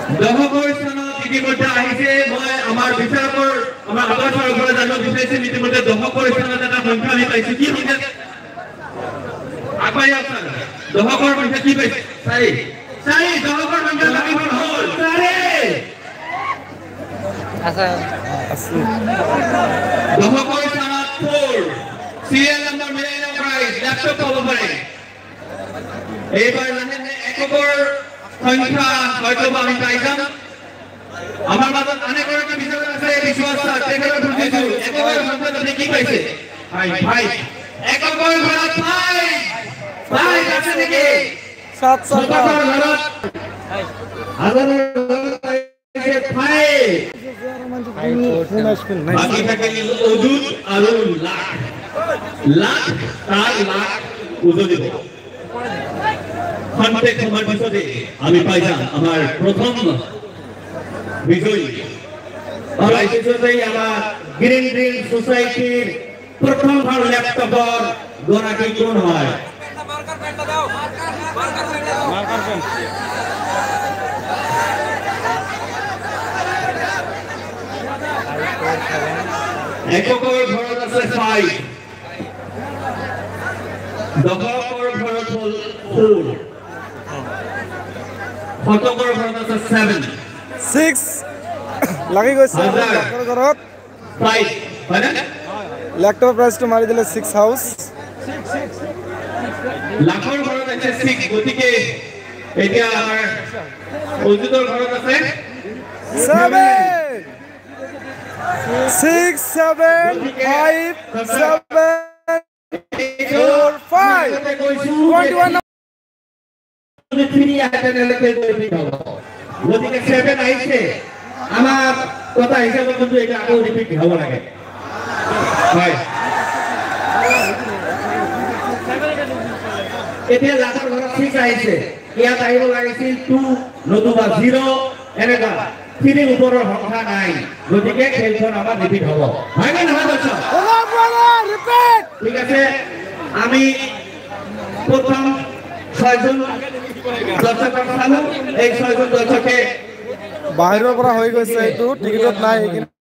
দহকৰ স্থানত ইতিমধ্যে আহিছে মই আমাৰ বিচাৰকৰ আমাৰ আদৰ্শৰ পৰা জানিব বিচাৰিছো ইতিমধ্যে দহকৰ স্থানত এটা সংখ্যা আমি পাইছো কি হৈছে আগবাঢ়ি আছা দহকৰ সংখ্যা কি পাইছে চাৰি দহকৰ সংখ্যা লাগিব হ'ল চাৰি আচ্ছা দহকৰ স্থানত 4 সিৰিয়াল নাম্বাৰ মিলাই নাও প্ৰাইস ল্যাপটপ পাবো পাৰে এইবাৰ জানেন এককৰ সংখ্যা হয়তো আমি পাইছাম আমাৰ মাজত অনেক একটা বিষয় আছে বিশ্বাস আছে তেখেতৰ বুজিছো এককৰ সংখ্যা তুমি কি পাইছে ভাই এককৰ ঘৰত ভাই আছে নেকি 700 ঘৰত হাজার ভাই বাকি থাকে ওজুদ আর লাখ লাখ তার লাখ ওজন দিব খন্তেক সময়ের পিছতে আমি পাইলাম আমার প্রথম বিজয়ী আমার গ্রিন ড্রিল সোসাইটির প্রথম ল্যাপটপর গড়াটি কোন হয় এককৰ ঘৰত আছে 5 দহকৰ ঘৰত হ'ল 4 শতকৰ ঘৰত আছে 7 6 লাগি গৈছে দহকৰ ঘৰত 5 হয়নে ল্যাপটপ প্ৰাইসটো মাৰি দিলে 6 হাউস লাখৰ ঘৰত আছে 6 গতিকে এতিয়া আমাৰ অজিতৰ ঘৰত আছে 7 6 7 5 7 4 5 21 গতিকে 7 আহিছে আমাৰ কথা হিচাপে কিন্তু এটা আকৌ ৰিপিট হ'ব লাগে হয় এতিয়া লাখৰ ঘৰত 6 আহিছে ইয়াত আহিব লাগিছিল 2 নতুবা 0 এনেকা 3 ওপৰৰ সংখ্যা নাই গতিকে খেলখন আমাৰ ৰিপিট হ'ব হয় নে নহয় দৰ্শক ৰিপিট ঠিক আছে আমি প্ৰথম 6 জন দৰ্শক চালু এই 6 জন দৰ্শকে বাহিৰৰ পৰা হৈ গৈছে এইটো টিকেটত নাই এই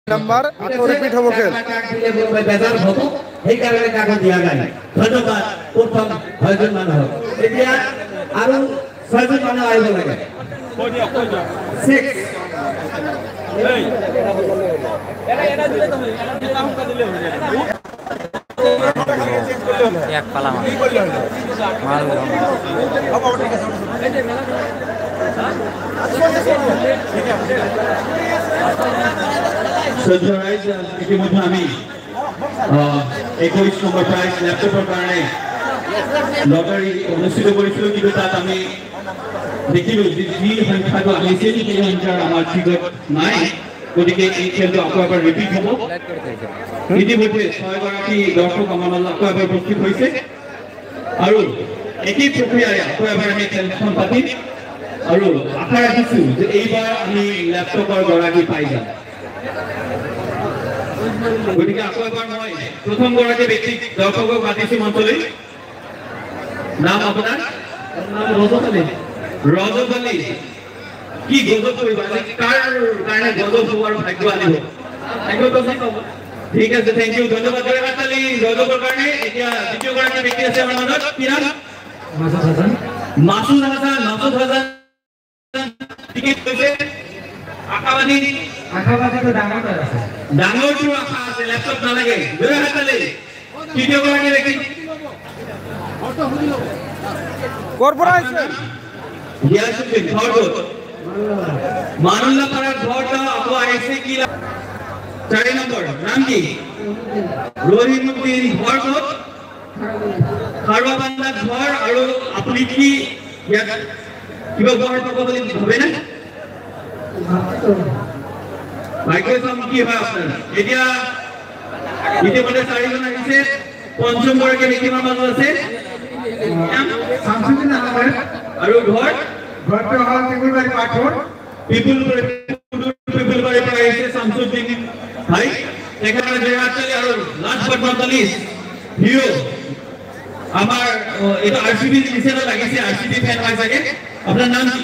নাম্বাৰ আকৌ ৰিপিট হ'ব খেল বেজাৰ হ'ব এই কাৰণে কাগজ দিয়া নাই ধন্যবাদ প্ৰথম 6 জন মানুহ এতিয়া আৰু 6 জন মানুহ আহিব লাগে 6 এটা দিলে তুমি এটা দিলে হৈ যায় এক পালা মাল হ'ব ঠিক আছে সঞ্জয় ইতিমধ্যে আমি 21 নম্বৰ প্ৰাইজ ল্যাপটপৰ কাৰণে লটাৰী অনুষ্ঠিত কৰিছিলো কিন্তু তাত আমি দেখিলো যে যি সংখ্যাটো আহিছে সেই সংখ্যা আমাৰ ঠিকত নাই গতিকে এই খেলটো আকৌ এবাৰ ৰিপিট হ'ব ইতিমধ্যে 6 গৰাকী দৰ্শক আমাৰ মাজত আকৌ এবাৰ উপস্থিত হৈছে আৰু একেই প্ৰক্ৰিয়াৰে আকৌ এবাৰ আমি খেলখন পাতিম আৰু আশা ৰাখিছো যে এইবাৰ আমি ল্যাপটপৰ গৰাকী পাই যাম গতিকে আকৌ এবাৰ মই প্ৰথম গৰাকী ব্যক্তি দৰ্শকক মাতিছো মঞ্চলৈ নাম আপোনাৰ নাম ৰজব আলী কি গজব কৰিবা কাৰ কাৰণে গজব হোৱাৰ ভাগ্য আনিব ঠিক আছে থেংক ইউ ধন্যবাদ জয়মাতালি ৰজবৰ কাৰণে এতিয়া দ্বিতীয় গৰাকী ব্যক্তি আছে আমাৰ মাজত কি নাম মাসুদ হাসান টিকেট কৈছে আশাবাদী তো ডাঙৰটো আশা আছে ল্যাপটপ নালাগে জয়মাতালি তৃতীয় গৰাকী ব্যক্তি কর্পোরেশন ইয়াসুদ্দিন ঘরত মানুল্লাহ পাড়ার ঘরটা আপু আইছে কি 4 নম্বর নাম কি রহিমউদ্দিন ঘরত খারবাবান্দা ঘর আর আপনি কি কিবা ঘর পাব বলি হবে না ভাগ্য সম কি হয় আপনার এতিয়া ইতিমধ্যে 4 জন আহিছে পঞ্চম গৰাকী ব্যক্তিৰ মাজত আছে শামসুদ্দিন আহমেদ আৰু ঘৰটো হল ত্ৰিপুলবাৰী পাঠৰ পিপুলবাৰী পৰা আহিছে শামসুদ্দিন ভাই এখানে জয়মাতালি আৰু last but not list hero আমাৰ এটা আৰসিবি নিচেনা লাগিছে আৰসিবি ফ্যান হয় চাগে আপোনাৰ নাম কি